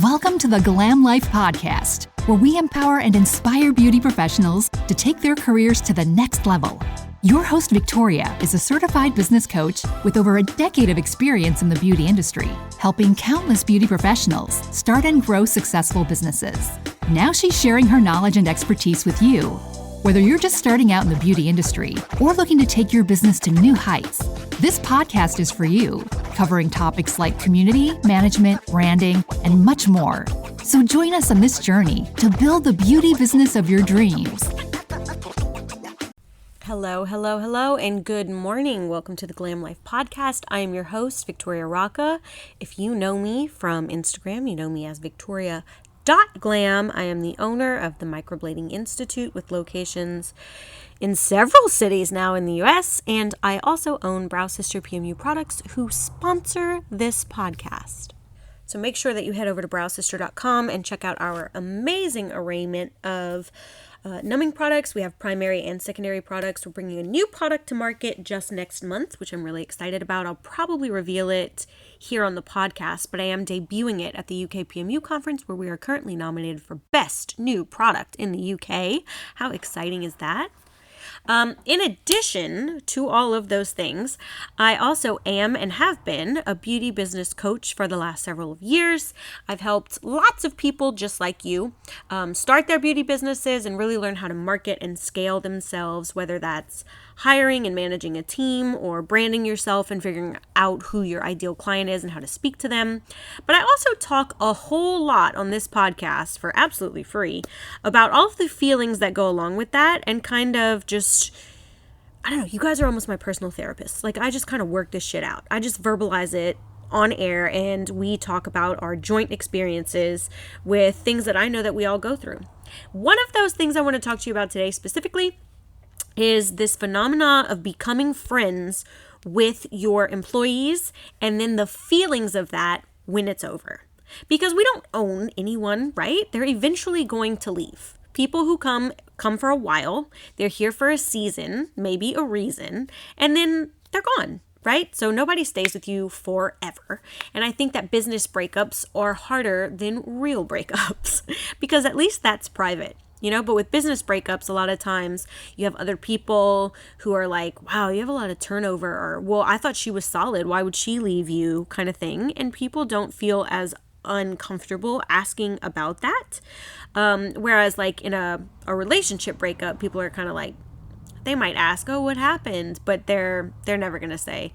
Welcome to the Glam Life Podcast, where we empower and inspire beauty professionals to take their careers to the next level. Your host, Victoria, is a certified business coach with over a decade of experience in the beauty industry, helping countless beauty professionals start and grow successful businesses. Now she's sharing her knowledge and expertise with you. Whether you're just starting out in the beauty industry or looking to take your business to new heights, this podcast is for you, covering topics like community, management, branding, and much more. So join us on this journey to build the beauty business of your dreams. Hello, and good morning. Welcome to the Glam Life Podcast. I am your host, Victoria Rocca. If you know me from Instagram, you know me as Victoria.glam. I am the owner of the Microblading Institute with locations in several cities now in the US, and I also own Brow Sister PMU Products, who sponsor this podcast. So make sure that you head over to browsister.com and check out our amazing arraignment of numbing products. We have primary and secondary products. We're bringing a new product to market just next month, which I'm really excited about. I'll probably reveal it here on the podcast, but I am debuting it at the UK PMU conference, where we are currently nominated for Best New Product in the UK. How exciting is that? In addition to all of those things, I also am and have been a beauty business coach for the last several years. I've helped lots of people just like you start their beauty businesses and really learn how to market and scale themselves, whether that's hiring and managing a team or branding yourself and figuring out who your ideal client is and how to speak to them. But I also talk a whole lot on this podcast for absolutely free about all of the feelings that go along with that, and kind of just, I don't know, you guys are almost my personal therapists. Like, I just kind of work this shit out. I just verbalize it on air, and we talk about our joint experiences with things that I know that we all go through. One of those things I want to talk to you about today specifically is this phenomena of becoming friends with your employees and then the feelings of that when it's over. Because we don't own anyone, right? They're eventually going to leave. People who come for a while, they're here for a season, maybe a reason, and then they're gone, right? So nobody stays with you forever. And I think that business breakups are harder than real breakups because at least that's private. But with business breakups, a lot of times you have other people who are like, wow, you have a lot of turnover, or, well, I thought she was solid, why would she leave you, kind of thing. And people don't feel as uncomfortable asking about that. Whereas like in a relationship breakup, people are kind of like, they might ask, oh, what happened? But they're never going to say,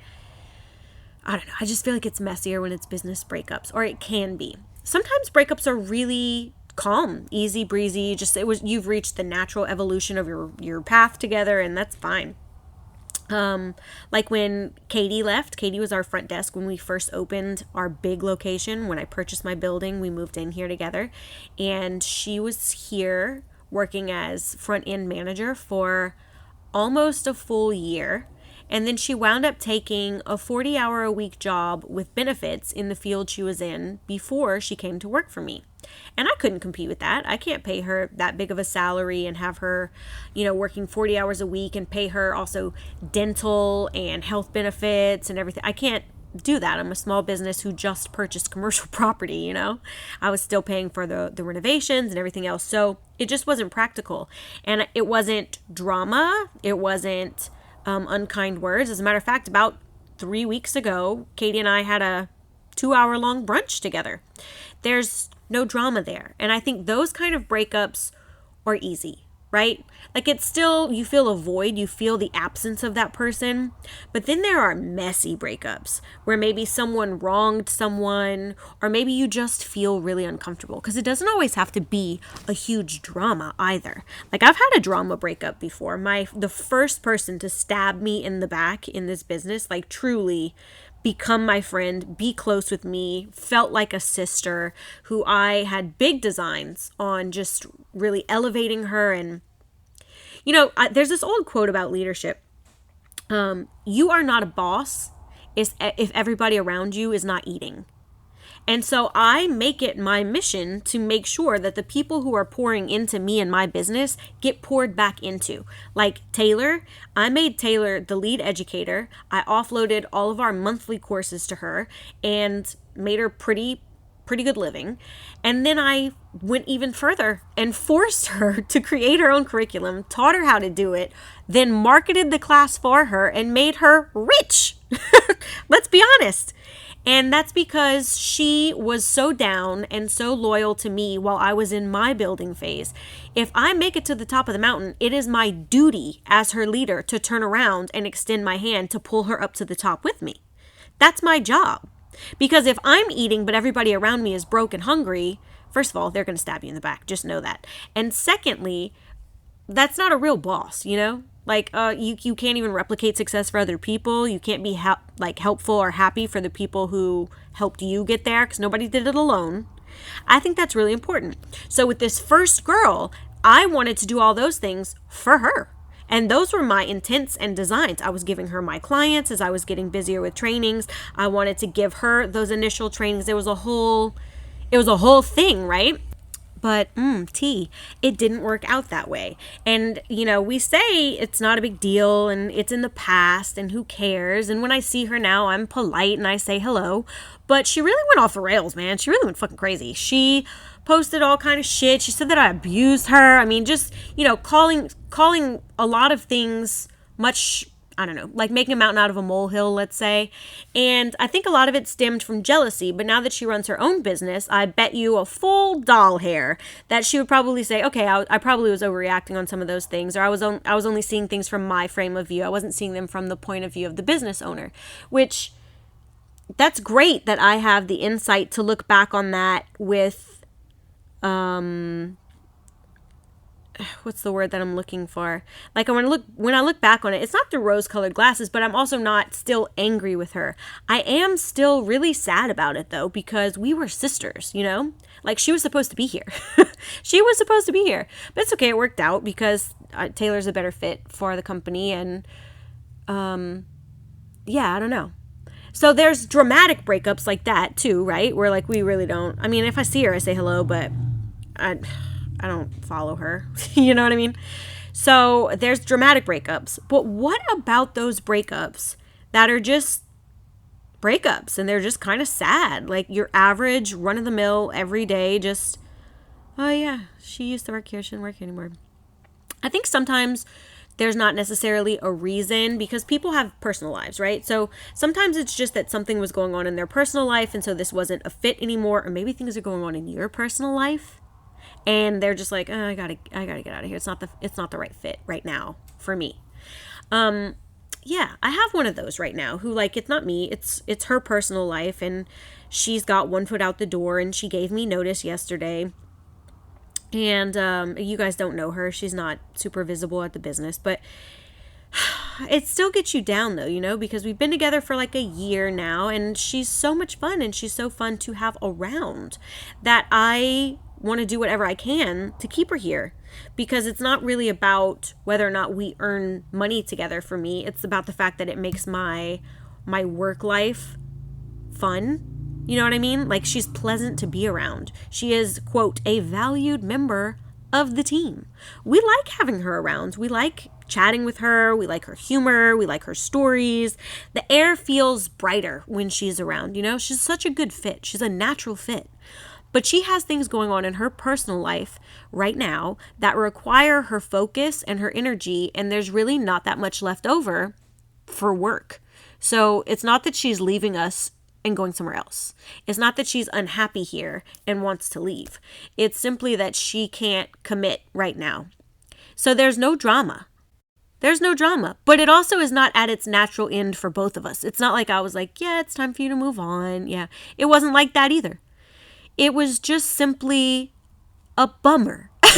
I don't know. I just feel like it's messier when it's business breakups, or it can be. Sometimes breakups are really calm, easy breezy, you've reached the natural evolution of your path together, and that's fine. Like when Katie left. Katie was our front desk when we first opened our big location. When I purchased my building, we moved in here together, and she was here working as front end manager for almost a full year. And then she wound up taking a 40-hour-a-week job with benefits in the field she was in before she came to work for me. And I couldn't compete with that. I can't pay her that big of a salary and have her, working 40 hours a week and pay her also dental and health benefits and everything. I can't do that. I'm a small business who just purchased commercial property, I was still paying for the renovations and everything else. So it just wasn't practical. And it wasn't drama. It wasn't unkind words. As a matter of fact, about 3 weeks ago, Katie and I had a 2-hour-long brunch together. There's no drama there. And I think those kind of breakups are easy, right? Like, it's still, you feel a void, you feel the absence of that person. But then there are messy breakups where maybe someone wronged someone, or maybe you just feel really uncomfortable, because it doesn't always have to be a huge drama either. Like, I've had a drama breakup before. The first person to stab me in the back in this business, like truly become my friend, be close with me, felt like a sister, who I had big designs on just really elevating her. And, there's this old quote about leadership. You are not a boss if everybody around you is not eating. And so I make it my mission to make sure that the people who are pouring into me and my business get poured back into. Like Taylor, I made Taylor the lead educator. I offloaded all of our monthly courses to her and made her pretty pretty good living. And then I went even further and forced her to create her own curriculum, taught her how to do it, then marketed the class for her and made her rich. Let's be honest. And that's because she was so down and so loyal to me while I was in my building phase. If I make it to the top of the mountain, it is my duty as her leader to turn around and extend my hand to pull her up to the top with me. That's my job. Because if I'm eating but everybody around me is broke and hungry, first of all, they're going to stab you in the back. Just know that. And secondly, that's not a real boss, you know? Like, you can't even replicate success for other people. You can't be helpful or happy for the people who helped you get there, because nobody did it alone. I think that's really important. So with this first girl, I wanted to do all those things for her. And those were my intents and designs. I was giving her my clients as I was getting busier with trainings. I wanted to give her those initial trainings. It was a whole thing, right? But it didn't work out that way. And, we say it's not a big deal and it's in the past and who cares. And when I see her now, I'm polite and I say hello. But she really went off the rails, man. She really went fucking crazy. She posted all kind of shit. She said that I abused her. I mean, just, calling a lot of things much, I don't know, like making a mountain out of a molehill, let's say. And I think a lot of it stemmed from jealousy. But now that she runs her own business, I bet you a full doll hair that she would probably say, okay, I probably was overreacting on some of those things, or I was only seeing things from my frame of view. I wasn't seeing them from the point of view of the business owner, which that's great that I have the insight to look back on that with, what's the word that I'm looking for? Like when I look back on it, it's not through rose-colored glasses, but I'm also not still angry with her. I am still really sad about it though, because we were sisters, like she was supposed to be here. She was supposed to be here, but it's okay. It worked out because Taylor's a better fit for the company. And, yeah, I don't know. So there's dramatic breakups like that too, right? Where like we really don't, I mean, if I see her, I say hello, but I don't follow her. You know what I mean? So there's dramatic breakups. But what about those breakups that are just breakups and they're just kind of sad? Like your average run-of-the-mill every day, just, oh yeah, she used to work here, she doesn't work here anymore. I think sometimes there's not necessarily a reason, because people have personal lives, right? So sometimes it's just that something was going on in their personal life, and so this wasn't a fit anymore, or maybe things are going on in your personal life. And they're just like, oh, I gotta get out of here. It's not the right fit right now for me. Yeah, I have one of those right now who, like, it's not me. It's her personal life, and she's got one foot out the door, and she gave me notice yesterday. And you guys don't know her. She's not super visible at the business, but it still gets you down though, because we've been together for like a year now, and she's so much fun, and she's so fun to have around that I want to do whatever I can to keep her here, because it's not really about whether or not we earn money together for me. It's about the fact that it makes my work life fun. You know what I mean? Like, she's pleasant to be around. She is, quote, a valued member of the team. We like having her around. We like chatting with her. We like her humor. We like her stories. The air feels brighter when she's around, She's such a good fit. She's a natural fit. But she has things going on in her personal life right now that require her focus and her energy, and there's really not that much left over for work. So it's not that she's leaving us and going somewhere else. It's not that she's unhappy here and wants to leave. It's simply that she can't commit right now. So there's no drama. There's no drama. But it also is not at its natural end for both of us. It's not like I was like, yeah, it's time for you to move on. Yeah, it wasn't like that either. It was just simply a bummer. To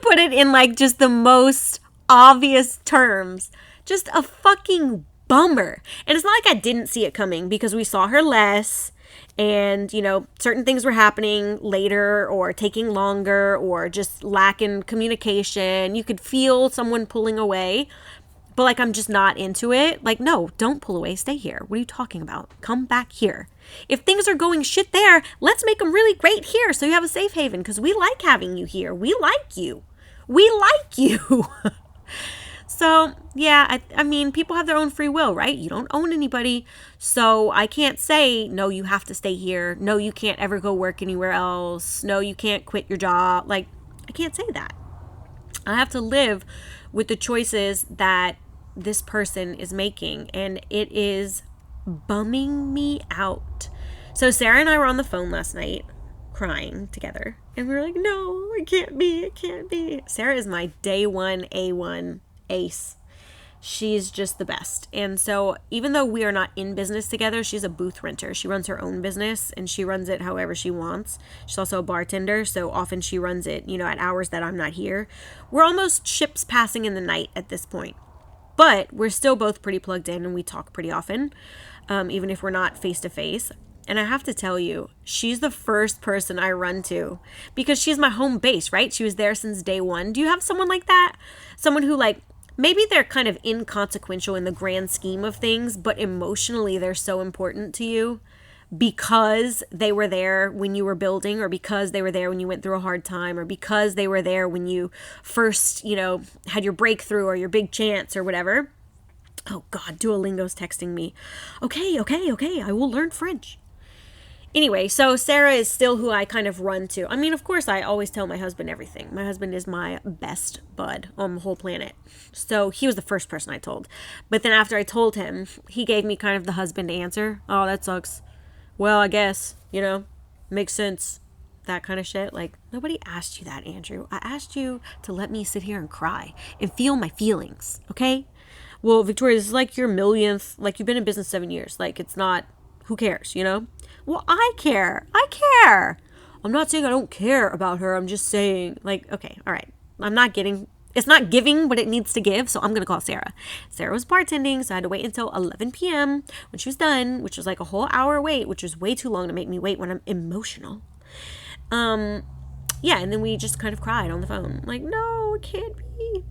put it in like just the most obvious terms. Just a fucking bummer. And it's not like I didn't see it coming, because we saw her less, and certain things were happening later or taking longer or just lacking communication. You could feel someone pulling away, but like, I'm just not into it. Like, no, don't pull away, stay here. What are you talking about? Come back here. If things are going shit there, let's make them really great here so you have a safe haven, because we like having you here. We like you. So, yeah, I mean, people have their own free will, right? You don't own anybody. So I can't say, no, you have to stay here. No, you can't ever go work anywhere else. No, you can't quit your job. Like, I can't say that. I have to live with the choices that this person is making, and it is bumming me out. So Sarah and I were on the phone last night crying together, and we were like, no, it can't be. It can't be. Sarah is my day one A1 ace. She's just the best. And so even though we are not in business together, she's a booth renter. She runs her own business and she runs it however she wants. She's also a bartender, so often she runs it, at hours that I'm not here. We're almost ships passing in the night at this point. But we're still both pretty plugged in and we talk pretty often, even if we're not face to face. And I have to tell you, she's the first person I run to because she's my home base, right? She was there since day one. Do you have someone like that? Someone who maybe they're kind of inconsequential in the grand scheme of things, but emotionally they're so important to you because they were there when you were building, or because they were there when you went through a hard time, or because they were there when you first, had your breakthrough or your big chance or whatever. Oh God, Duolingo's texting me. Okay, I will learn French. Anyway, so Sarah is still who I kind of run to. I mean, of course, I always tell my husband everything. My husband is my best bud on the whole planet. So he was the first person I told. But then after I told him, he gave me kind of the husband answer. Oh, that sucks. Well, I guess, makes sense. That kind of shit. Like, nobody asked you that, Andrew. I asked you to let me sit here and cry and feel my feelings, okay? Well, Victoria, this is like your millionth, you've been in business 7 years. It's not, who cares, Well, I care. I'm not saying I don't care about her. I'm just saying, okay, all right. It's not giving what it needs to give, so I'm going to call Sarah. Sarah was bartending, so I had to wait until 11 p.m. when she was done, which was like a whole hour wait, which was way too long to make me wait when I'm emotional. Yeah, and then we just kind of cried on the phone. No, it can't be.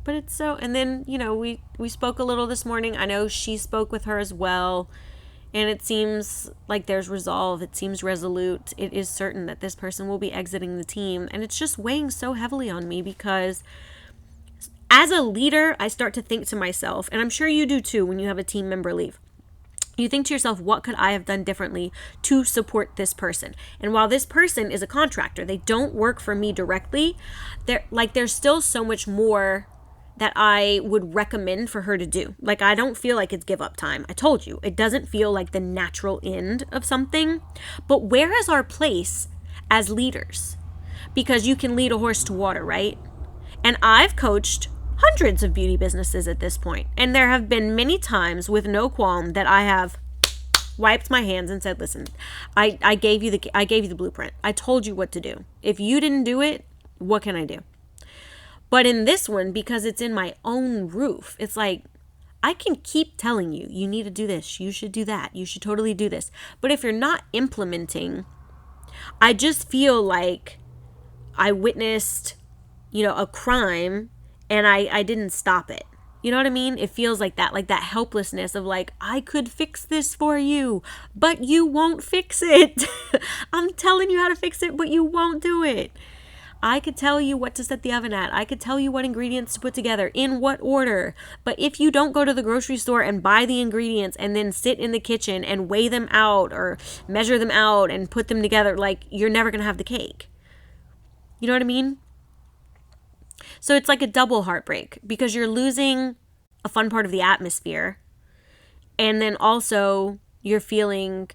But it's so, and then, we spoke a little this morning. I know she spoke with her as well. And it seems like there's resolve. It seems resolute. It is certain that this person will be exiting the team. And it's just weighing so heavily on me because as a leader, I start to think to myself, and I'm sure you do too when you have a team member leave. You think to yourself, what could I have done differently to support this person? And while this person is a contractor, they don't work for me directly, there's still so much more that I would recommend for her to do. I don't feel like it's give up time. I told you, it doesn't feel like the natural end of something. But where is our place as leaders? Because you can lead a horse to water, right? And I've coached hundreds of beauty businesses at this point. And there have been many times with no qualm that I have wiped my hands and said, listen, I gave you the blueprint. I told you what to do. If you didn't do it, what can I do? But in this one, because it's in my own roof, it's I can keep telling you, you need to do this, you should do that, you should totally do this. But if you're not implementing, I just feel like I witnessed, a crime and I didn't stop it. You know what I mean? It feels like that helplessness of I could fix this for you, but you won't fix it. I'm telling you how to fix it, but you won't do it. I could tell you what to set the oven at. I could tell you what ingredients to put together, in what order. But if you don't go to the grocery store and buy the ingredients and then sit in the kitchen and weigh them out or measure them out and put them together, you're never going to have the cake. You know what I mean? So it's like a double heartbreak because you're losing a fun part of the atmosphere. And then also you're feeling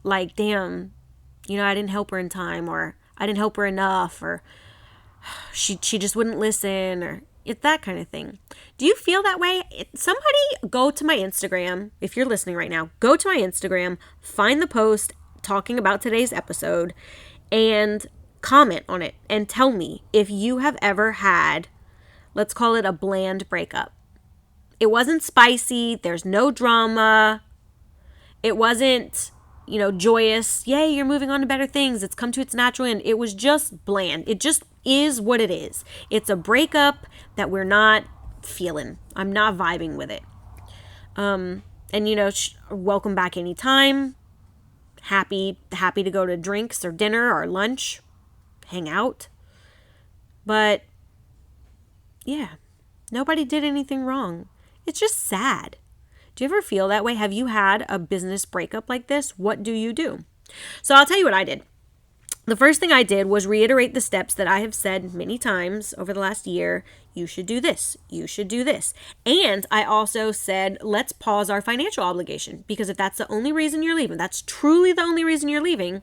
damn, I didn't help her in time, or I didn't help her enough, or she just wouldn't listen, or it's that kind of thing. Do you feel that way? Somebody go to my Instagram. If you're listening right now, go to my Instagram, find the post talking about today's episode, and comment on it and tell me if you have ever had, let's call it a bland breakup. It wasn't spicy. There's no drama. It wasn't joyous, yay, you're moving on to better things, it's come to its natural end. It was just bland. It just is what it is. It's a breakup that we're not feeling. I'm not vibing with it. And welcome back anytime. Happy to go to drinks or dinner or lunch, hang out. But yeah, Nobody did anything wrong. It's just sad. Do you ever feel that way? Have you had a business breakup like this? What do you do? So I'll tell you what I did. The first thing I did was reiterate the steps that I have said many times over the last year. You should do this. You should do this. And I also said, let's pause our financial obligation, because if that's the only reason you're leaving, that's truly the only reason you're leaving,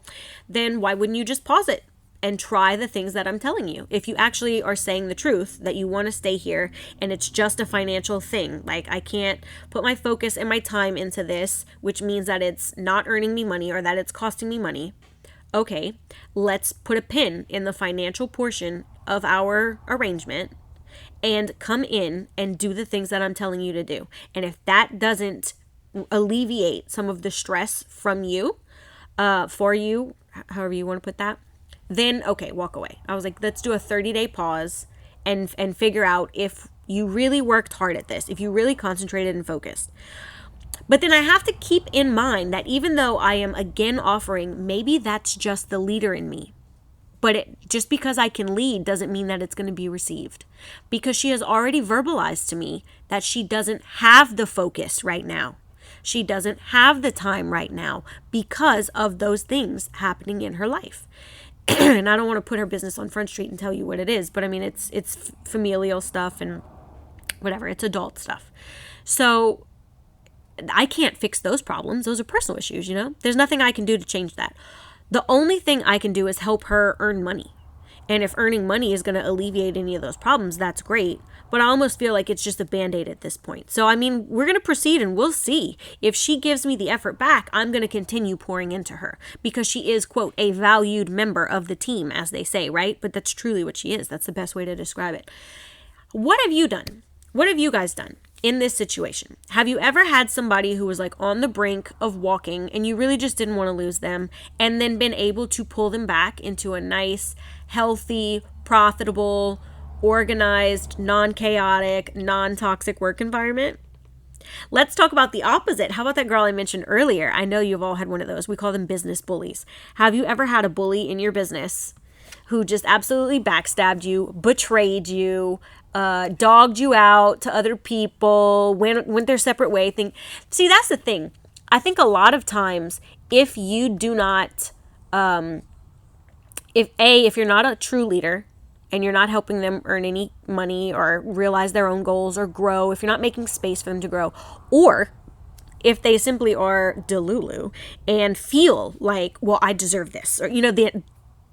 then why wouldn't you just pause it and try the things that I'm telling you? If you actually are saying the truth, that you want to stay here and it's just a financial thing, like I can't put my focus and my time into this, which means that it's not earning me money or that it's costing me money. Okay, let's put a pin in the financial portion of our arrangement and come in and do the things that I'm telling you to do. And if that doesn't alleviate some of the stress from you, for you, however you want to put that, then okay, walk away. I was like, let's do a 30-day pause and figure out if you really worked hard at this, if you really concentrated and focused. But then I have to keep in mind that even though I am again offering, maybe that's just the leader in me. But just because I can lead doesn't mean that it's going to be received. Because she has already verbalized to me that she doesn't have the focus right now. She doesn't have the time right now because of those things happening in her life. And I don't want to put her business on Front Street and tell you what it is. But I mean, it's familial stuff and whatever. It's adult stuff. So I can't fix those problems. Those are personal issues, you know? There's nothing I can do to change that. The only thing I can do is help her earn money. And if earning money is going to alleviate any of those problems, that's great. But I almost feel like it's just a Band-Aid at this point. So, I mean, we're going to proceed and we'll see. If she gives me the effort back, I'm going to continue pouring into her because she is, quote, a valued member of the team, as they say, right? But that's truly what she is. That's the best way to describe it. What have you done? What have you guys done in this situation? Have you ever had somebody who was like on the brink of walking and you really just didn't want to lose them and then been able to pull them back into a nice, healthy, profitable, organized, non-chaotic, non-toxic work environment? Let's talk about the opposite. How about that girl I mentioned earlier? I know you've all had one of those. We call them business bullies. Have you ever had a bully in your business who just absolutely backstabbed you, betrayed you, dogged you out to other people, went their separate way? See, that's the thing. I think a lot of times, if you do not, if you're not a true leader and you're not helping them earn any money or realize their own goals or grow, if you're not making space for them to grow, or if they simply are delulu and feel like, well, I deserve this, or, you know, that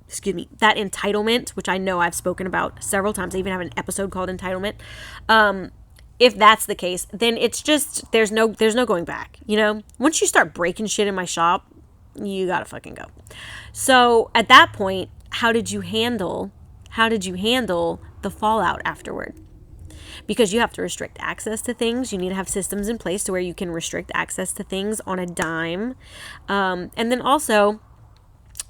entitlement, which I know I've spoken about several times. I even have an episode called Entitlement. If that's the case, then it's just, there's no going back. You know, once you start breaking shit in my shop, you gotta fucking go. So at that point, how did you handle the fallout afterward? Because you have to restrict access to things. You need to have systems in place to where you can restrict access to things on a dime. And then also,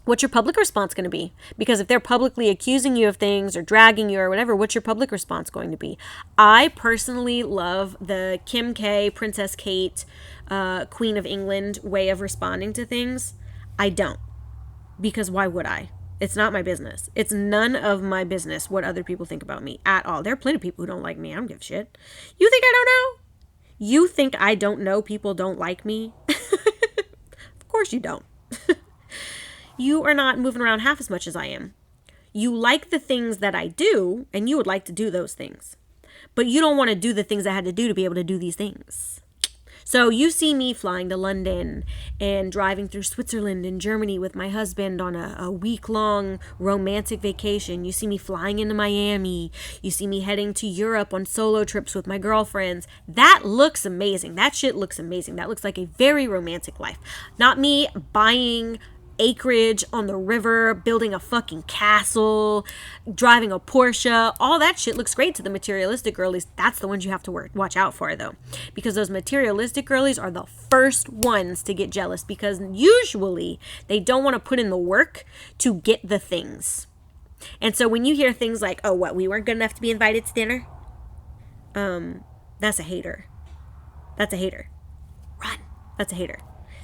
what's your public response going to be? Because if they're publicly accusing you of things or dragging you or whatever, what's your public response going to be? I personally love the Kim K, Princess Kate, Queen of England way of responding to things. I don't. Because why would I? It's not my business. It's none of my business what other people think about me at all. There are plenty of people who don't like me. I don't give a shit. You think I don't know? You think I don't know people don't like me? Of course you don't. You are not moving around half as much as I am. You like the things that I do, and you would like to do those things. But you don't want to do the things I had to do to be able to do these things. So you see me flying to London and driving through Switzerland and Germany with my husband on a week-long romantic vacation. You see me flying into Miami. You see me heading to Europe on solo trips with my girlfriends. That looks amazing. That shit looks amazing. That looks like a very romantic life. Not me buying acreage on the river, building a fucking castle, driving a Porsche. All that shit looks great to the materialistic girlies. That's the ones you have to watch out for, though, because those materialistic girlies are the first ones to get jealous, because usually they don't want to put in the work to get the things. And so when you hear things like, oh, what, we weren't good enough to be invited to dinner? That's a hater. That's a hater. Run. That's a hater.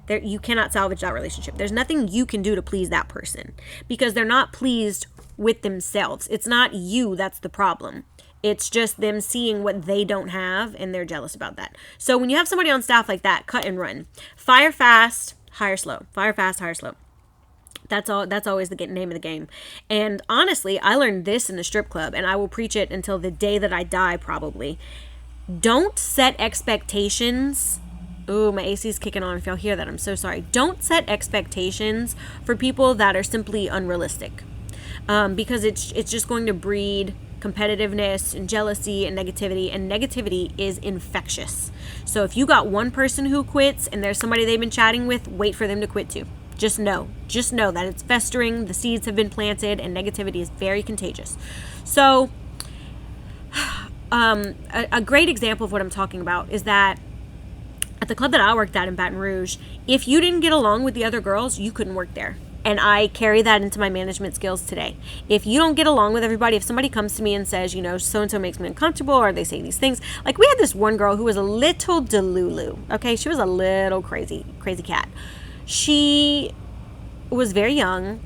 You cannot salvage that relationship. There's nothing you can do to please that person, because they're not pleased with themselves. It's not you that's the problem. It's just them seeing what they don't have, and they're jealous about that. So when you have somebody on staff like that, cut and run. Fire fast, hire slow. Fire fast, hire slow. That's always the name of the game. And honestly, I learned this in the strip club, and I will preach it until the day that I die, probably. Don't set expectations. Ooh, my AC's kicking on. If y'all hear that, I'm so sorry. Don't set expectations for people that are simply unrealistic, because it's just going to breed competitiveness and jealousy and negativity is infectious. So if you got one person who quits and there's somebody they've been chatting with, wait for them to quit too. Just know that it's festering, the seeds have been planted, and negativity is very contagious. So a great example of what I'm talking about is that at the club that I worked at in Baton Rouge, if you didn't get along with the other girls, you couldn't work there. And I carry that into my management skills today. If you don't get along with everybody, if somebody comes to me and says, so-and-so makes me uncomfortable, or they say these things, like we had this one girl who was a little delulu, okay? She was a little crazy cat. She was very young,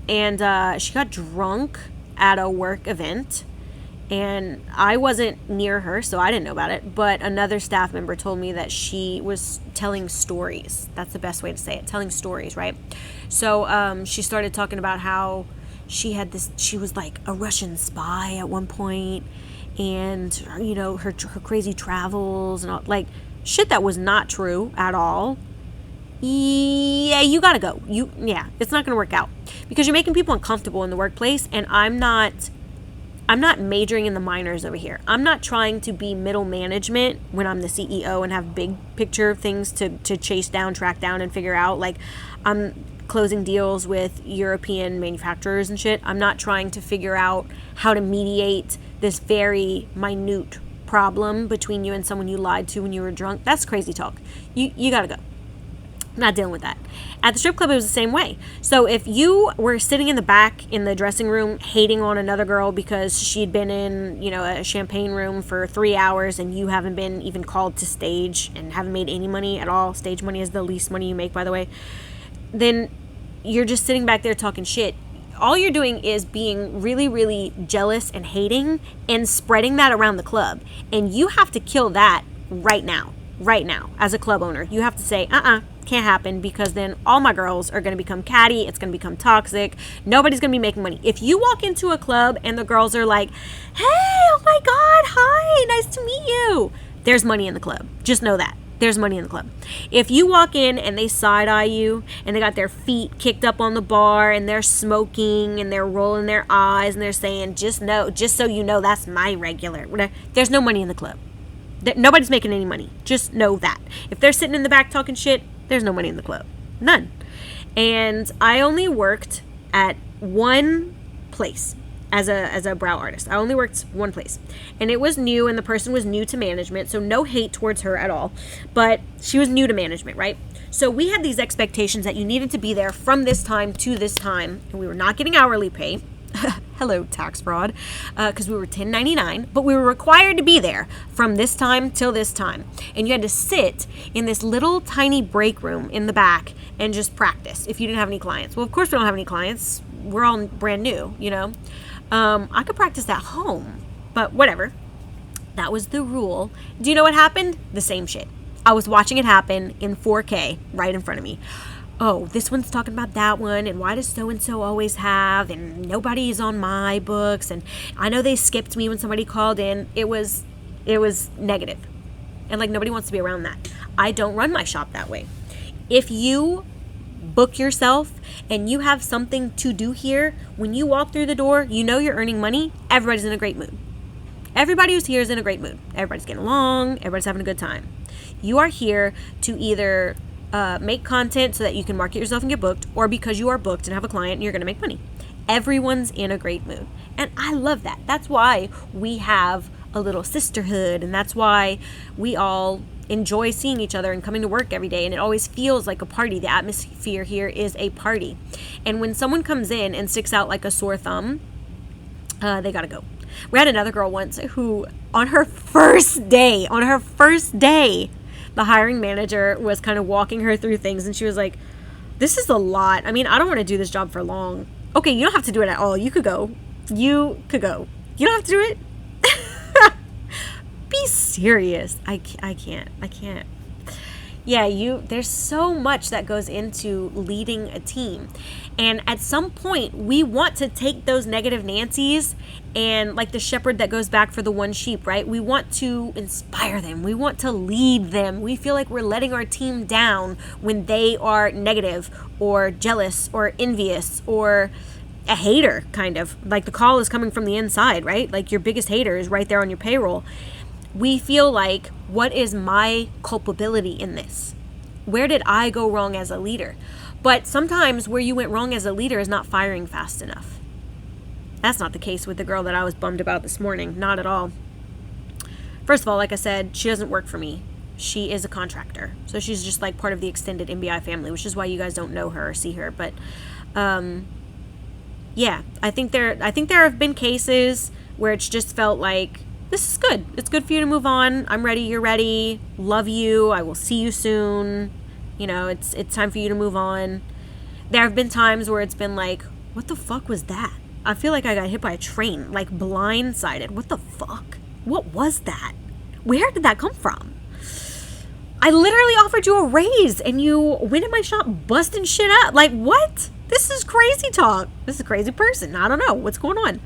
and she got drunk at a work event, and I wasn't near her, so I didn't know about it, but another staff member told me that she was telling stories. That's the best way to say it, telling stories, right? So she started talking about how she was like a Russian spy at one point, and her crazy travels and all, like shit that was not true at all. Yeah, you gotta go. It's not gonna work out because you're making people uncomfortable in the workplace, and I'm not majoring in the minors over here. I'm not trying to be middle management when I'm the CEO and have big picture things to chase down, track down, and figure out. Like, I'm closing deals with European manufacturers and shit. I'm not trying to figure out how to mediate this very minute problem between you and someone you lied to when you were drunk. That's crazy talk. You gotta go. I'm not dealing with that. At the strip club, it was the same way. So if you were sitting in the back in the dressing room hating on another girl because she'd been in, a champagne room for 3 hours and you haven't been even called to stage and haven't made any money at all, stage money is the least money you make, by the way, then you're just sitting back there talking shit. All you're doing is being really, really jealous and hating and spreading that around the club. And you have to kill that right now, as a club owner. You have to say, can't happen, because then all my girls are going to become catty. It's going to become toxic. Nobody's going to be making money. If you walk into a club and the girls are like, hey, oh my God, hi, nice to meet you, there's money in the club. Just know that. There's money in the club. If you walk in and they side-eye you and they got their feet kicked up on the bar and they're smoking and they're rolling their eyes and they're saying, just so you know, that's my regular, there's no money in the club. Nobody's making any money. Just know that. If they're sitting in the back talking shit, there's no money in the club. None. And I only worked at one place as a brow artist. I only worked one place. And it was new, and the person was new to management, so no hate towards her at all. But she was new to management, right? So we had these expectations that you needed to be there from this time to this time, and we were not getting hourly pay. Hello, tax fraud, because we were 1099, but we were required to be there from this time till this time. And you had to sit in this little tiny break room in the back and just practice if you didn't have any clients. Well, of course we don't have any clients. We're all brand new, I could practice at home, but whatever. That was the rule. Do you know what happened? The same shit. I was watching it happen in 4K right in front of me. Oh, this one's talking about that one, and why does so-and-so always have, and nobody's on my books, and I know they skipped me when somebody called in. It was negative. And nobody wants to be around that. I don't run my shop that way. If you book yourself and you have something to do here, when you walk through the door, you're earning money, everybody's in a great mood. Everybody who's here is in a great mood. Everybody's getting along, everybody's having a good time. You are here to either make content so that you can market yourself and get booked, or because you are booked and have a client and you're going to make money. Everyone's in a great mood. And I love that. That's why we have a little sisterhood, and that's why we all enjoy seeing each other and coming to work every day, and it always feels like a party. The atmosphere here is a party. And when someone comes in and sticks out like a sore thumb, they gotta go. We had another girl once who, on her first day, the hiring manager was kind of walking her through things, and she was like, this is a lot. I mean, I don't want to do this job for long. Okay, you don't have to do it at all. You could go. You don't have to do it. Be serious. I can't. Yeah, there's so much that goes into leading a team. And at some point, we want to take those negative Nancy's and like the shepherd that goes back for the one sheep, right? We want to inspire them. We want to lead them. We feel like we're letting our team down when they are negative or jealous or envious or a hater, kind of. Like the call is coming from the inside, right? Like your biggest hater is right there on your payroll. We feel like, what is my culpability in this? Where did I go wrong as a leader? But sometimes where you went wrong as a leader is not firing fast enough. That's not the case with the girl that I was bummed about this morning. Not at all. First of all, like I said, she doesn't work for me. She is a contractor. So she's just like part of the extended MBI family, which is why you guys don't know her or see her. But yeah, I think there have been cases where it's just felt like, this is good. It's good for you to move on. I'm ready. You're ready. Love you. I will see you soon. You know, it's time for you to move on. There have been times where it's been like, what the fuck was that? I feel like I got hit by a train, like blindsided. What the fuck? What was that? Where did that come from? I literally offered you a raise and you went in my shop busting shit up. Like, what? This is crazy talk. This is a crazy person. I don't know what's going on.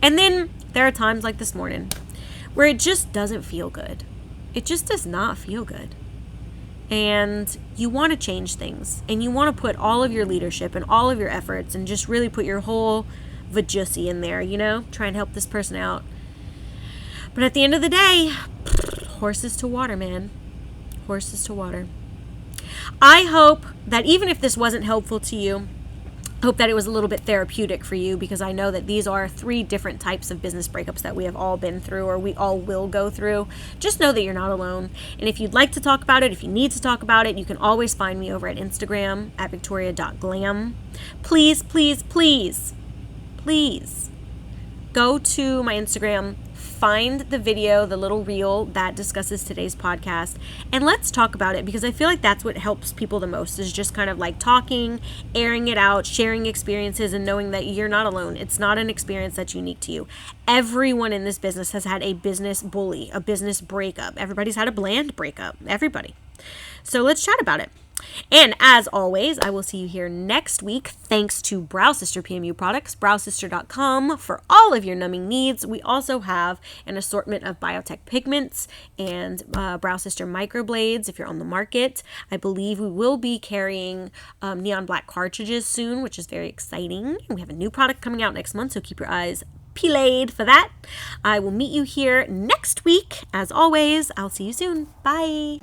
And then there are times like this morning where it just doesn't feel good. It just does not feel good. And you want to change things. And you want to put all of your leadership and all of your efforts and just really put your whole vajussi in there, you know? Try and help this person out. But at the end of the day, horses to water, man. Horses to water. I hope that even if this wasn't helpful to you, hope that it was a little bit therapeutic for you, because I know that these are 3 different types of business breakups that we have all been through, or we all will go through. Just know that you're not alone. And if you'd like to talk about it, if you need to talk about it, you can always find me over at Instagram at victoria.glam. Please, please, please, please go to my Instagram, find the video, the little reel that discusses today's podcast, and let's talk about it, because I feel like that's what helps people the most, is just kind of like talking, airing it out, sharing experiences, and knowing that you're not alone. It's not an experience that's unique to you. Everyone in this business has had a business bully, a business breakup. Everybody's had a bland breakup. Everybody. So let's chat about it. And as always, I will see you here next week, thanks to Brow Sister PMU products, browsister.com, for all of your numbing needs. We also have an assortment of biotech pigments and Brow Sister microblades if you're on the market. I believe we will be carrying neon black cartridges soon, which is very exciting. We have a new product coming out next month, so keep your eyes peeled for that. I will meet you here next week. As always, I'll see you soon. Bye.